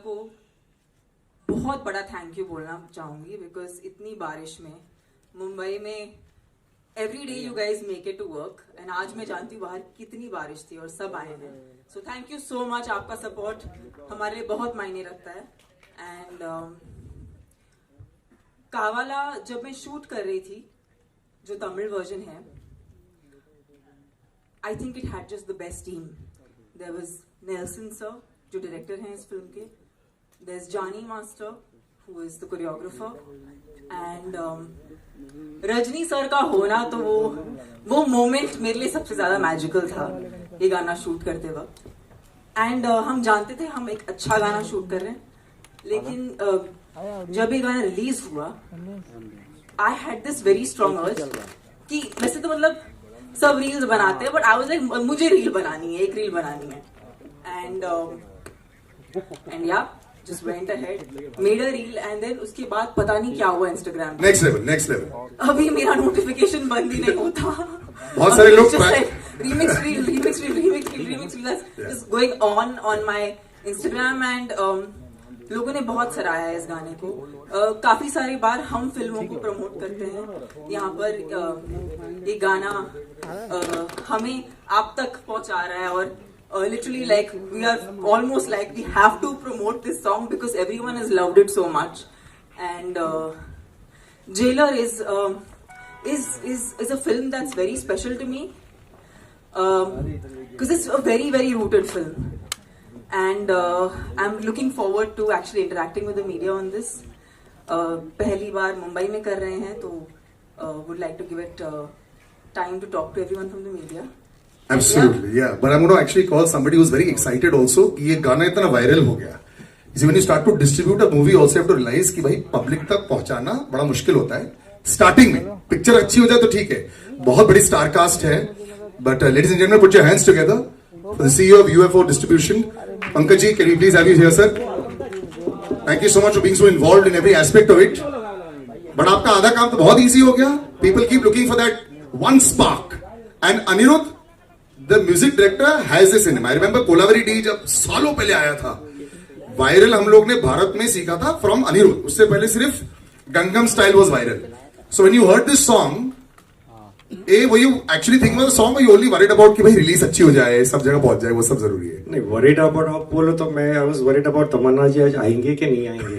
को बहुत बड़ा थैंक यू बोलना चाहूंगी बिकॉज इतनी बारिश में मुंबई में every day you guys make it to work and आज मैं जानती हूँ बाहर कितनी बारिश थी और सब आए हैं. So thank you so much. आपका सपोर्ट हमारे लिए बहुत मायने रखता है. एंड कावाला जब मैं शूट कर रही थी जो तमिल वर्जन है, I think it had just the best team. There was Nelson sir जो डायरेक्टर हैं इस फिल्म के, there's Johnny Master who is the choreographer and Rajni sir का होना तो वो मोमेंट मेरे लिए सबसे ज्यादा मैजिकल था ये गाना शूट करते वक्त. एंड हम जानते थे हम एक अच्छा गाना शूट कर रहे हैं, लेकिन जब ये गाना रिलीज हुआ I had this very strong अर्ज कि वैसे तो मतलब सब रील्स बनाते हैं बट आई वाज लाइक मुझे रील बनानी है, एक रील बनानी है. एंड या just went ahead, made a reel and then उसके बाद पता नहीं क्या हुआ Instagram पे. next level. अभी मेरा नोटिफिकेशन बंद ही नहीं होता. बहुत सारे लोग remix reel just going on my Instagram and लोगों ने बहुत सराहा है इस गाने को. काफी सारी बार हम फिल्मों को प्रमोट करते हैं यहाँ पर ये गाना हमें आप तक पहुंचा रहा है और literally like we are almost like we have to promote this song because everyone has loved it so much. And Jailer is a film that's very special to me because it's a very very rooted film and I'm looking forward to actually interacting with the media on this. पहली बार मुंबई में कर रहे हैं तो would like to give it time to talk to everyone from the media. Absolutely, yeah. But I'm going to actually call somebody who's very excited also कि ये गाना इतना वायरल हो गया. When you start to distribute a movie, also have to realize कि भाई public तक पहुंचाना बड़ा मुश्किल होता है. स्टार्टिंग में पिक्चर अच्छी हो जाए तो ठीक है, बहुत बड़ी स्टार कास्ट है. But ladies and gentlemen, put your hands together for the CEO of UFO Distribution, Pankaj ji. Can we please have you here, sir? Thank you so much for being so involved in every aspect of it. But आपका आधा काम तो बहुत easy हो गया. People keep looking for that one spark. And Anirudh, The music director has this in him. I remember Kolaveri D जब सालों पहले आया था, वायरल हम लोग ने भारत में सीखा था from अनिरुद्ध. उससे पहले सिर्फ Gangnam style was viral. So when you heard this song, were you actually thinking about the song or you only worried about कि भाई रिलीज अच्छी हो जाए, सब जगह पहुंच जाए, वो सब जरूरी है? नहीं, worried about आप बोलो तो मैं I was worried about तमन्ना जी आज आएंगे कि नहीं आएंगे.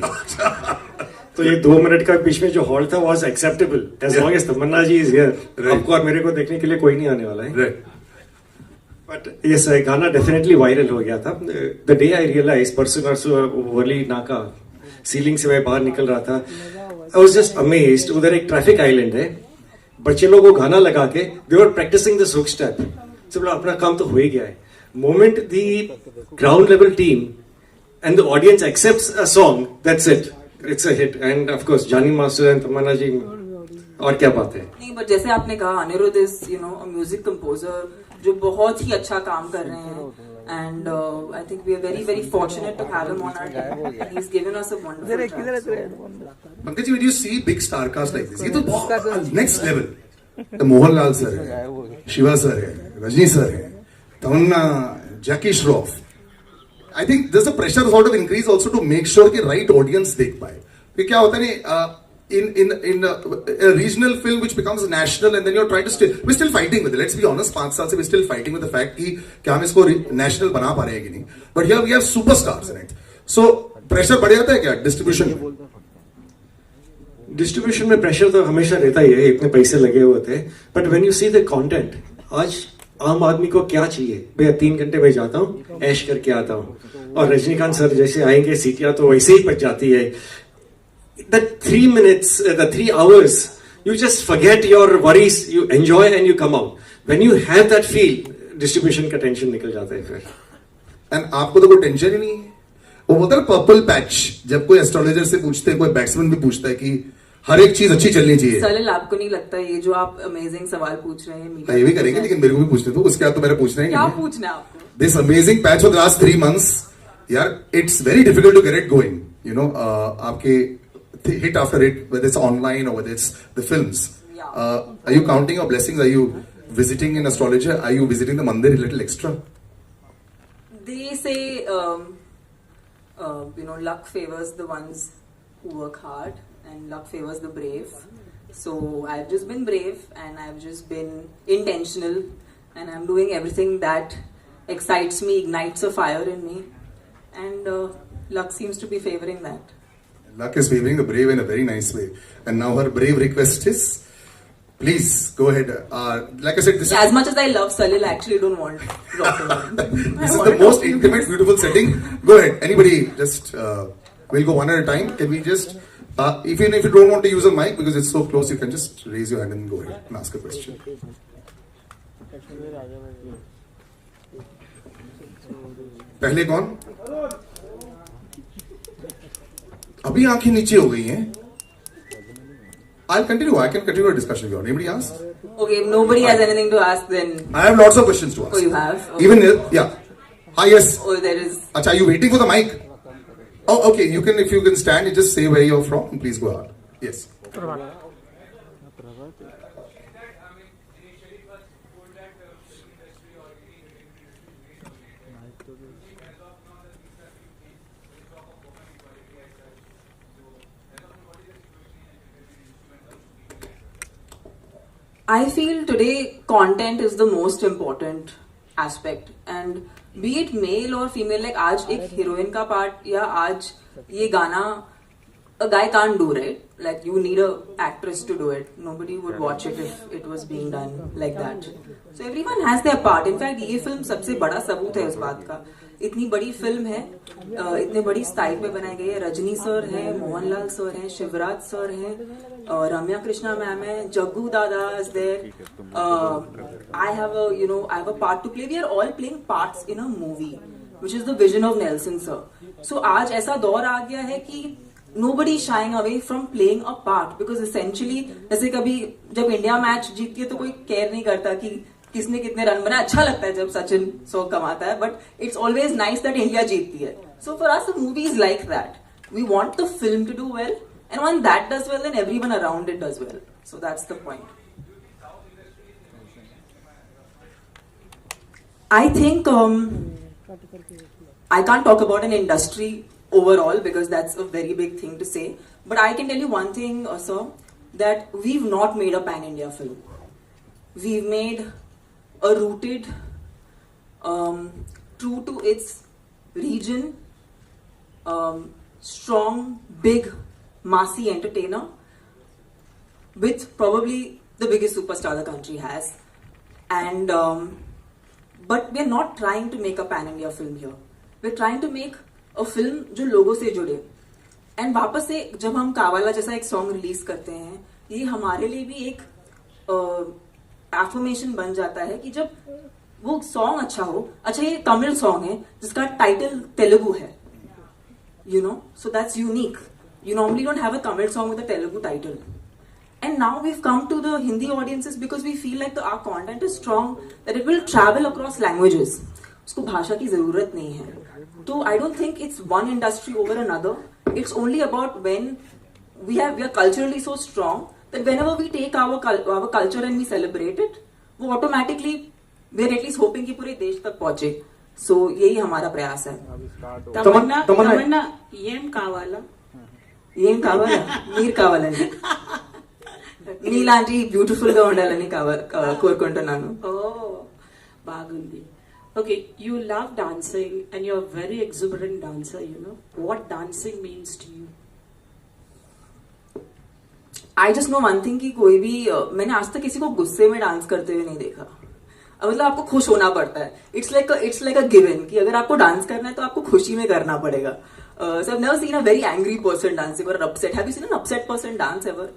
तो ये 2 मिनट का बीच में जो हॉल था was acceptable as long as Tamannaah ji is here. आपको और मेरे को देखने के लिए कोई नहीं आने वाला है. But yes, गाना definitely viral हो गया था. The day I realized, परसों वर्ली नाका सीलिंग से मैं बाहर निकल रहा था, I was just amazed. उधर एक ट्रैफिक आइलैंड है, बच्चे लोग को गाना लगा के they were practicing the hook step. सब लोग अपना काम तो हो ही गया है. Moment the ground level team and the audience accepts a song, that's it. It's a hit. And of course, Johnny Master and तमन्ना जी, और क्या बात है. नहीं, but जैसे आपने कहा Anirudh is a music composer जो बहुत ही अच्छा काम कर रहे हैं and I think we are very very fortunate to have him on our team. He's given us a wonderful track. Pankaj ji, when you see big star cast like this, ये तो बहुत next level. तो Mohanlal sir है, Shiva sir है, Rajni sir है, तमन्ना, जैकी Shroff. I think there's a pressure sort of increase also to make sure कि right audience देख पाए. फिर क्या होता है नहीं, in a regional film which becomes national and then you're trying to we're still fighting with it. Let's be honest, 5 साल से we're still fighting with the fact कि क्या हम इसको national बना पा रहे हैं कि नहीं. But here we have superstars in it. So pressure बढ़ जाता है क्या डिस्ट्रीब्यूशन में? डिस्ट्रीब्यूशन में प्रेशर तो हमेशा रहता ही है, इतने पैसे लगे हुए थे. But when you see the content, आज आम आदमी को क्या चाहिए? भैया 3 घंटे में जाता हूँ, ऐश करके आता हूँ, और रजनीकांत सर जैसे आएंगे सीटियां तो वैसे ही बच जाती है. That 3 minutes, the 3 hours, you just forget your worries, you enjoy and you come out. When you have that feel, distribution का टेंशन निकल जाता है फिर. And आपको तो कोई टेंशन ही नहीं है. वो बोलता है पर्पल पैच, जब कोई एस्ट्रोलॉजर से पूछते हैं, कोई बैट्समैन भी पूछता है कि हर एक चीज अच्छी चलनी चाहिए. सलिल, आपको नहीं लगता ये जो आप अमेजिंग सवाल पूछ रहे हैं? ये भी करेंगे, लेकिन मेरे को भी पूछने दो. उसके बाद तो मेरा पूछना है. क्या पूछना है आपको? This amazing patch for the last 3 months, यार, it's very difficult to get it going. आपके hit after hit, whether it's online or whether it's the films. Are you counting your blessings? Are you visiting an astrologer? Are you visiting the mandir a little extra? They say luck favors the ones who work hard, and luck favors the brave. So I've just been brave, and I've just been intentional, and I'm doing everything that excites me, ignites a fire in me, and luck seems to be favoring that. Luck is favoring the brave in a very nice way. And now her brave request is, please go ahead. Like I said, this As much as I love Salil, I actually don't want Rock and Roll. this is the most intimate, beautiful setting. Go ahead. Anybody, just we'll go one at a time. Can we just, even if you don't want to use a mic because it's so close, you can just raise your hand and go ahead and ask a question. पहले कौन? अभी आंखें नीचे हो गई हैं. I'll continue. I can continue a discussion if you want. Anybody ask? Okay, if nobody has anything to ask, then. I have lots of questions to ask. Oh, you have? Okay. Even yeah. Hi, yes. Oh, there is. Acha, are you waiting for the mic? Oh, okay. You can, if you can stand, you just say where you're from. And please go ahead. Yes. I feel today content is the most important aspect, and be it male or female, like आज एक heroine का part या आज ये गाना a guy can't do, right? Like you need a actress to do it. Nobody would watch it if it was being done like that. So everyone has their part. In fact, ये film सबसे बड़ा सबूत है उस बात का. इतनी बड़ी फिल्म है, इतने बड़ी स्टाइल पे बनाई गई है. रजनी सर है, मोहनलाल सर है, शिवराज सर है, रम्या कृष्णा मैम है, जग्गू दादा is there. I have a part to play. We are all playing parts in a movie, which is the vision of Nelson sir. So आज ऐसा दौर आ गया है कि nobody is shying away from playing a part, because essentially जैसे कभी जब India match जीतती है तो कोई केयर नहीं करता कि किसने कितने रन बनाए. अच्छा लगता है जब सचिन 100 कमाता है, but it's always nice that India जीतती है. So for us movie is like that. We want the film to do well, and when that does well then everyone around it does well. So that's the point. I think I can't talk about an industry overall because that's a very big thing to say. But I can tell you one thing, sir, that we've not made a pan-India film. We've made a rooted, true to its region, strong, big, massy entertainer with probably the biggest superstar the country has. And but we're not trying to make a pan-India film here. We're trying to make a film जो लोगों से जुड़े. And वापस से जब हम कावाला जैसा एक सॉन्ग रिलीज करते हैं, ये हमारे लिए भी एक एफर्मेशन बन जाता है कि जब वो सॉन्ग अच्छा हो. अच्छा, ये तमिल सॉन्ग है जिसका टाइटल तेलुगु है, so that's unique. You normally don't have a Tamil song with a Telugu title. And now we've come to the Hindi audiences because we feel like our content is strong, that it will travel across languages. उसको भाषा की जरूरत नहीं है. So I don't think it's one industry over another. It's only about when we are culturally so strong that whenever we take our culture and we celebrate it, वो automatically we are at least hoping कि पूरे देश तक पहुंचे. So यही हमारा प्रयास है. तमन्ना ఏం కావాలా? మీరు కావాలండి. మీలాంటి బ్యూటిఫుల్ గా ఉండాలని కోరుకుంటున్నాను. ఓ బాగుంది. Okay, you love dancing and you're a very exuberant dancer, What dancing means to you? I just know one thing कि कोई भी मैंने आज तक किसी को गुस्से में डांस करते हुए नहीं देखा. मतलब आपको खुश होना पड़ता है. It's like a given कि अगर आपको डांस करना है तो आपको खुशी में करना पड़ेगा. So I've never seen a very angry person dancing or upset. Have you seen an upset person dance ever?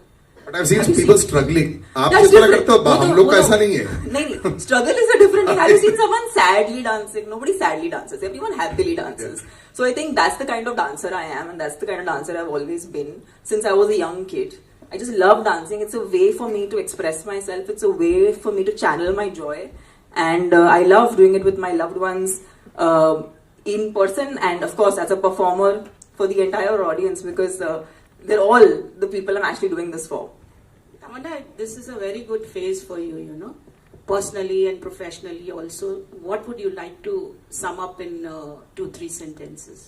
But I've seen people struggling. आप जिस तरह करते हो, हम लोग का ऐसा नहीं है. नहीं, struggle is a different thing. Have you seen someone sadly dancing? Nobody sadly dances. Everyone happily dances. Yes. So I think that's the kind of dancer I am, and that's the kind of dancer I've always been since I was a young kid. I just love dancing. It's a way for me to express myself. It's a way for me to channel my joy, and I love doing it with my loved ones in person, and of course as a performer for the entire audience, because they're all the people I'm actually doing this for. Tamanna, this is a very good phase for you, personally and professionally also. What would you like to sum up in 2-3 sentences?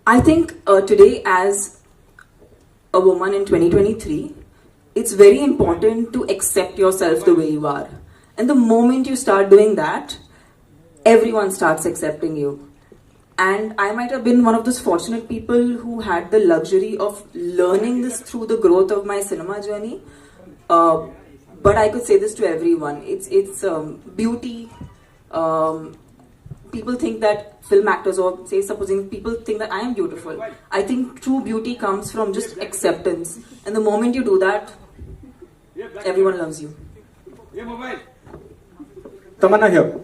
I think today, as a woman in 2023, it's very important to accept yourself the way you are. And the moment you start doing that, everyone starts accepting you. And I might have been one of those fortunate people who had the luxury of learning this through the growth of my cinema journey. But I could say this to everyone. It's beauty. People think that film actors, or say supposing people think that I am beautiful. I think true beauty comes from just acceptance. And the moment you do that, everyone loves you. Tamanna here.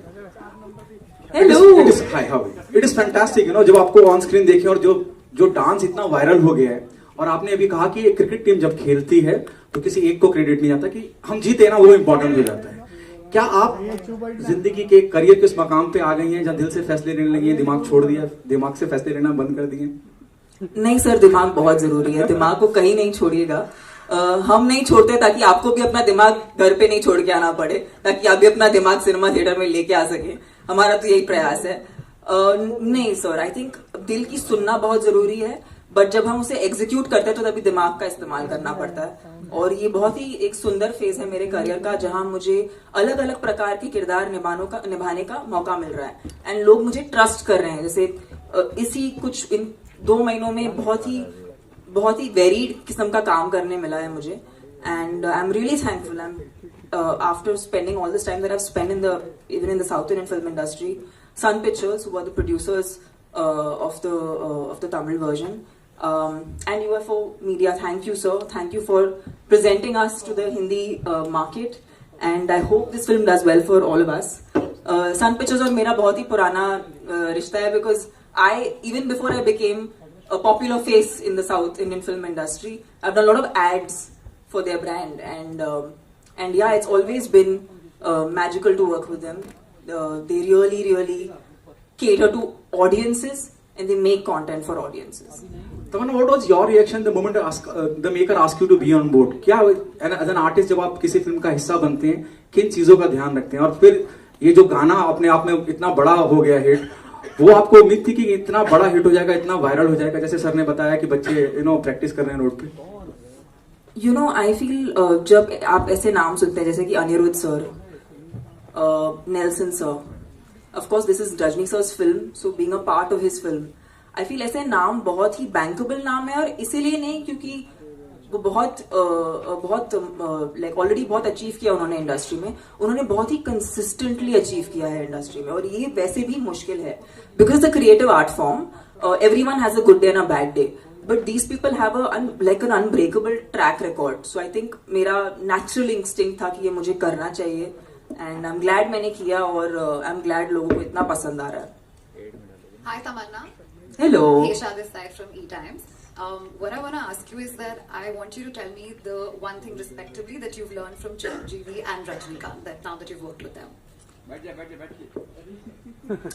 Hello. Hi, how are you? It is fantastic, you know, जब आपको on screen देखें और जो dance इतना viral हो गया है, और आपने अभी कहा कि एक क्रिकेट टीम जब खेलती है तो किसी एक को क्रेडिट नहीं आता कि हम जीते ना, वो इम्पोर्टेंट हो जाता है. क्या आप जिंदगी के करियर के उस मकाम पे आ गई हैं जहाँ दिल से फैसले लेने लगी हैं, दिमाग छोड़ दिया, दिमाग से फैसले लेना बंद कर दिए? नहीं सर, दिमाग बहुत जरूरी है. दिमाग को कहीं नहीं छोड़िएगा. हम नहीं छोड़ते ताकि आपको भी अपना दिमाग घर पे नहीं छोड़ के आना पड़े, ताकि आप भी अपना दिमाग सिनेमा थिएटर में लेके आ सके. हमारा तो यही प्रयास है. नहीं सर, आई थिंक दिल की सुनना बहुत जरूरी है, बट जब हम उसे एग्जीक्यूट करते हैं तो तभी दिमाग का इस्तेमाल करना पड़ता है. और ये बहुत ही एक सुंदर फेज है मेरे करियर का, जहां मुझे अलग अलग प्रकार के किरदार निभाने का मौका मिल रहा है. एंड लोग मुझे ट्रस्ट कर रहे हैं. जैसे इसी कुछ इन 2 महीनों में बहुत ही वेरीड किस्म का काम करने मिला है मुझे. And I am really thankful. I am after spending all this time that I have spent even in the South Indian film industry, Sun Pictures, who were the producers of the Tamil version, and UFO Media, thank you sir, thank you for presenting us to the Hindi market, and I hope this film does well for all of us. Sun Pictures और मेरा बहुत ही पुराना रिश्ता है, because even before I became a popular face in the South Indian film industry, I've done a lot of ads for their brand, and yeah, it's always been magical to work with them. They really cater to audiences, and they make content for audiences. Tamanna, what was your reaction the moment the maker asked you to be on board? क्या as an artist जब आप किसी film का हिस्सा बनते हैं, किन चीजों का ध्यान रखते हैं? और फिर ये जो गाना अपने आप में इतना बड़ा हो गया हिट, वो आपको उम्मीद थी कि इतना बड़ा हिट हो जाएगा, इतना वायरल हो जाएगा, जैसे सर ने बताया कि बच्चे प्रैक्टिस कर रहे हैं रोड पे? आई फील जब आप ऐसे नाम सुनते हैं जैसे कि Anirudh sir, Nelson sir, of course this is Rajni sir's film, so being a part of his film, I feel ऐसे नाम बहुत ही bankable नाम है. और इसीलिए नहीं क्योंकि वो बहुत ऑलरेडी बहुत अचीव किया उन्होंने इंडस्ट्री में. उन्होंने बहुत ही कंसिस्टेंटली अचीव किया है इंडस्ट्री में, और ये वैसे भी मुश्किल है, because the creative art form, everyone has a good day and a bad day, but these people have an unbreakable track record. So I think मेरा natural instinct था कि ये मुझे करना चाहिए, and I'm glad मैंने किया, और I'm glad लोगों को इतना पसंद आ रहा है. Hi Tamanna. Hello. Kesha this side from E-Times. What I want to ask you is that I want you to tell me the one thing respectively that you've learned from Chiranjeevi and Rajnikant, that now that you've worked with them.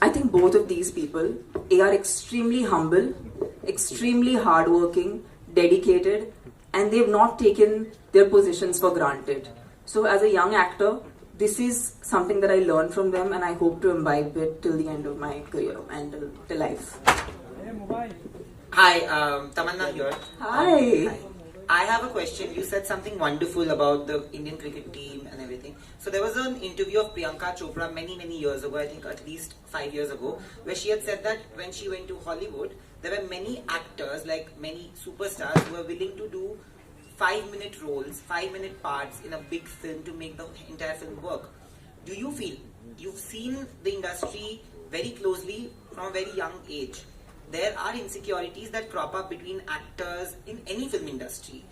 I think both of these people, they are extremely humble, extremely hardworking, dedicated, and they've not taken their positions for granted. So as a young actor, this is something that I learned from them, and I hope to imbibe it till the end of my career and till life. Hi, Tamanna here. Hi. I have a question. You said something wonderful about the Indian cricket team and everything. So there was an interview of Priyanka Chopra many years ago, I think at least 5 years ago, where she had said that when she went to Hollywood, there were many actors, like many superstars, who were willing to do 5-minute roles, 5-minute parts in a big film to make the entire film work. Do you feel, you've seen the industry very closely from a very young age, there are insecurities that crop up between actors in any film industry,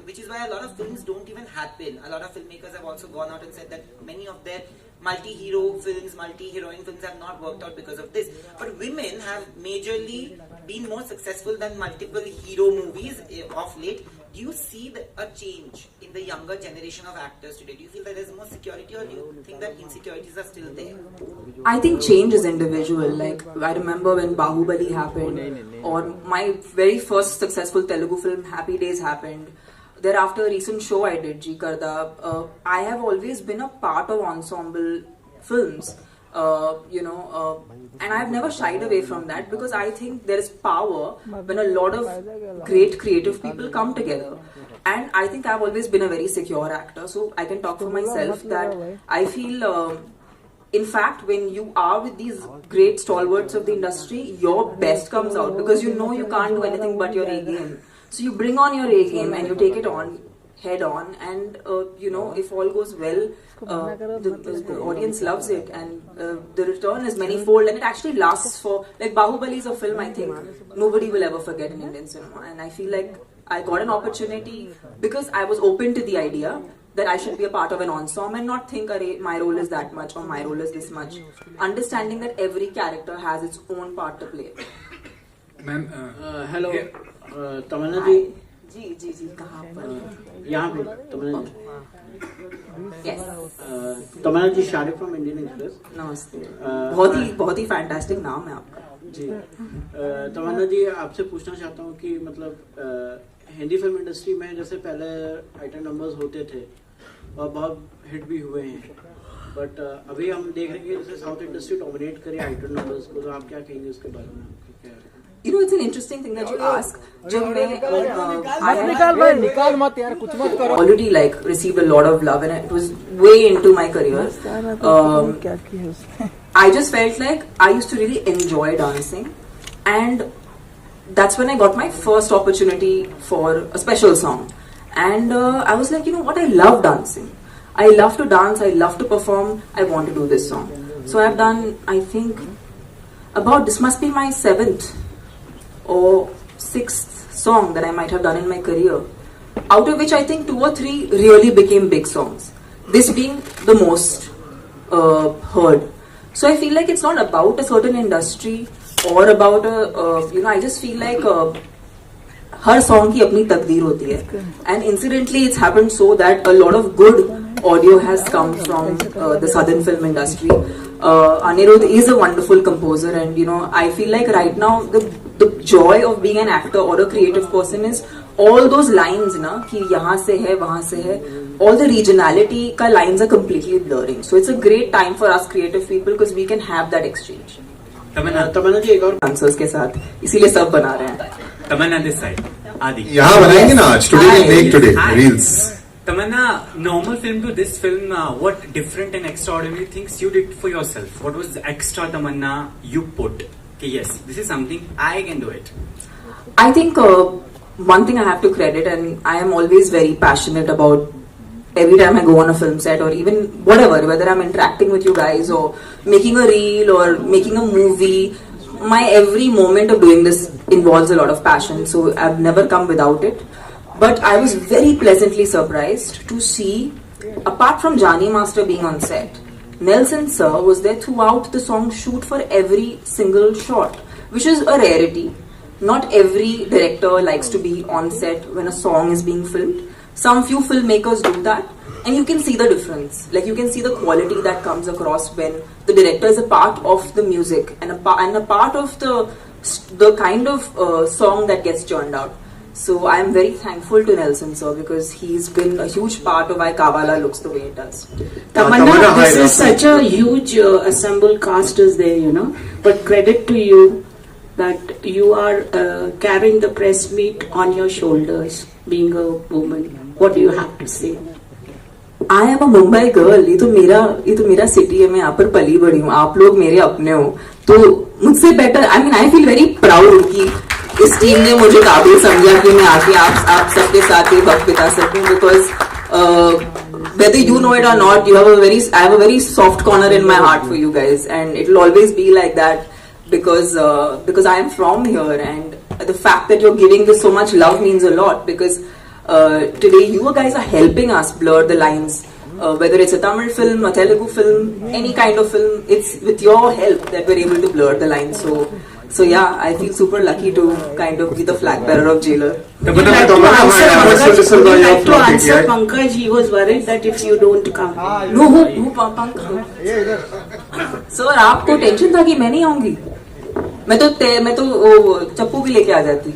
which is why a lot of films don't even happen. A lot of filmmakers have also gone out and said that many of their multi-hero films, multi-heroine films have not worked out because of this. But women have majorly been more successful than multiple hero movies of late. Do you see a change in the younger generation of actors today? Do you feel that there's more security, or do you think that insecurities are still there? I think change is individual. Like, I remember when Bahubali happened, or my very first successful Telugu film Happy Days happened. Thereafter, a recent show I did, Ji Karda. I have always been a part of ensemble films. and I've never shied away from that because I think there is power when a lot of great creative people come together. And I think I've always been a very secure actor, so I can talk for myself that I feel, in fact, when you are with these great stalwarts of the industry, your best comes out because you know you can't do anything but your A game. So you bring on your A game and you take it on head on, and if all goes well, the audience loves it, and the return is manifold, and it actually lasts for, like, Bahubali is a film I think nobody will ever forget in Indian cinema, and I feel like I got an opportunity because I was open to the idea that I should be a part of an ensemble and not think my role is that much or my role is this much, understanding that every character has its own part to play. Ma'am hello Tamanna ji जी कहाँ पर? यहाँ पे Tamanna ji Yes. Tamanna ji Shariq from Indian Express नमस्ते. बहुत ही fantastic नाम है आपका. जी तमन्ना जी आपसे पूछना चाहता हूँ कि मतलब हिंदी फिल्म इंडस्ट्री में जैसे पहले आइटम नंबर्स होते थे और बहुत हिट भी हुए हैं, बट अभी हम देख रहे हैं कि जैसे साउथ इंडस्ट्री डोमिनेट करे आइटम नंबर्स को, तो आप क्या कहेंगे उसके बारे में? It's an interesting thing that you ask. जब मैं already received a lot of love and it was way into my career. I just felt like I used to really enjoy dancing, and that's when I got my first opportunity for a special song. And I was like, what, I love dancing. I love to dance, I love to perform, I want to do this song. So I've done, I think, this must be my 7th or 6th song that I might have done in my career, out of which I think 2 or 3 really became big songs, this being the most heard. So I feel like it's not about a certain industry or about I just feel like her song की अपनी तकदीर होती है, and incidentally it's happened so that a lot of good audio has come from the southern film industry. Anirudh is a wonderful composer, and I feel like right now the joy of being an actor or a creative person is all those lines कि यहाँ से है वहाँ से है, all the regionality का lines are completely blurring. So it's a great time for us creative people because we can have that exchange. तमन्ना जी एक और डांसर्स के साथ, इसीलिए सब बना रहे हैं. तमन्ना दिस साइड आदि यहाँ बनाएंगे ना आज, today we'll make today reels. Tamanna, normal film to this film, what different and extraordinary things you did for yourself? What was the extra Tamanna you put? Okay, yes, this is something I can do it. I think one thing I have to credit, and I am always very passionate about every time I go on a film set or even whatever, whether I'm interacting with you guys or making a reel or making a movie, my every moment of doing this involves a lot of passion, so I've never come without it. But I was very pleasantly surprised to see, apart from Jani Master being on set, Nelson Sir was there throughout the song shoot for every single shot, which is a rarity. Not every director likes to be on set when a song is being filmed. Some few filmmakers do that, and you can see the difference. Like, you can see the quality that comes across when the director is a part of the music and a part of the kind of song that gets churned out. So I am very thankful to Nelson Sir because he's been a huge part of why Kavala looks the way it does. Tamanna, this is such a huge assembled cast is there, but credit to you that you are carrying the press meet on your shoulders, being a woman. What do you have to say? I am a Mumbai girl. ये तो मेरा city है, मैं यहाँ पर पली बड़ी हूँ, आप लोग मेरे अपने हो, तो मुझसे better. I mean, I feel very proud कि इस टीम ने मुझे काबिल समझा कि मैं आके आप सबके साथ ही वक्त बिता सकूं, because whether you know it or not, I have a very soft corner in my heart for you guys, and it will always be like that because I am from here, and the fact that you're giving this so much love means a lot, because today you guys are helping us blur the lines, whether it's a Tamil film, a Telugu film, any kind of film, it's with your help that we're able to blur the lines. So yeah, I feel super lucky to kind of be the flag bearer of Jailer. Would you like to answer Pankaj? He was worried that if you don't come. No, who Pankaj? Sir, आपको tension था कि मैं नहीं आऊंगी? मैं तो चप्पू भी लेके आ जाती.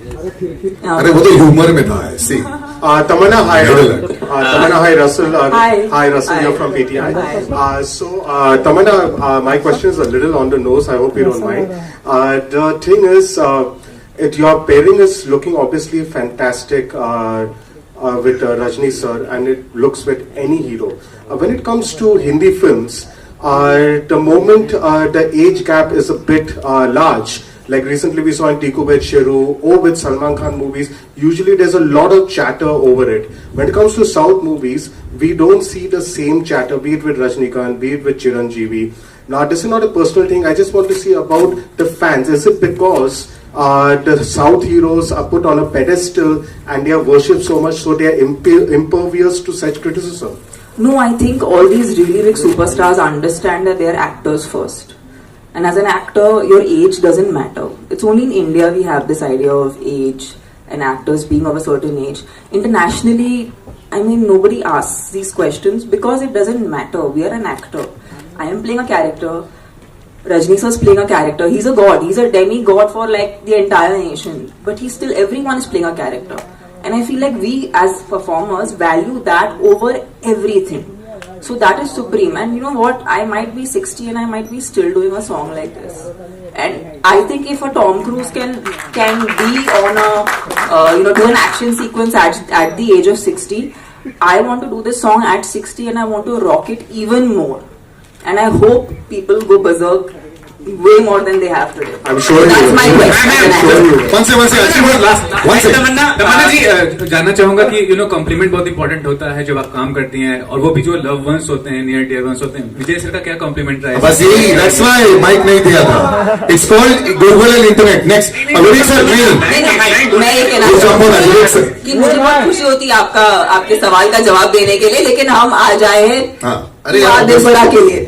अरे वो तो ह्यूमर में था ऐसे. Tamanna, hi. Middle. Tamanna, hi, Russell. Hi. Russell, Hi. you're from PTI. Hi. Tamanna, my question is a little on the nose. I hope you don't mind. The thing is, your pairing is looking obviously fantastic with Rajni sir, and it looks with any hero. When it comes to Hindi films, the moment the age gap is a bit large, like recently we saw in Tiku with Sheru or with Salman Khan movies, usually there's a lot of chatter over it. When it comes to South movies, we don't see the same chatter, be it with Rajnikant, be it with Chiranjeevi. Now, this is not a personal thing. I just want to see about the fans. Is it because the South heroes are put on a pedestal and they are worshipped so much, so they are impervious to such criticism? No, I think all these really big superstars understand that they're actors first. And as an actor, your age doesn't matter. It's only in India we have this idea of age and actors being of a certain age. Internationally, I mean, nobody asks these questions because it doesn't matter. We are an actor. I am playing a character. Rajni sir is playing a character. He's a god. He's a demigod for like the entire nation. But he's still, everyone is playing a character. And I feel like we as performers value that over everything. So that is supreme. And you know what? I might be 60 and I might be still doing a song like this. And I think if a Tom Cruise can be on a, do an action sequence at the age of 60, I want to do this song at 60 and I want to rock it even more. And I hope people go berserk way more than they have today. I'm sure That's my question. One second. तमन्ना जी जानना चाहूंगा कि complement बहुत important होता है जब आप काम करती हैं और वो भी जो लव वंस होते हैं नियर डियर वंस होते हैं विजय सर का क्या कॉम्प्लीमेंट रहा है बस यही that's why माइक नहीं दिया था It's called Google and Internet next Abhishek sir नहीं मैं ये कहना कि मुझे बहुत खुशी होती है आपके सवाल का जवाब देने के लिए लेकिन हम आ जाए हैं अरे यार बड़ा के लिए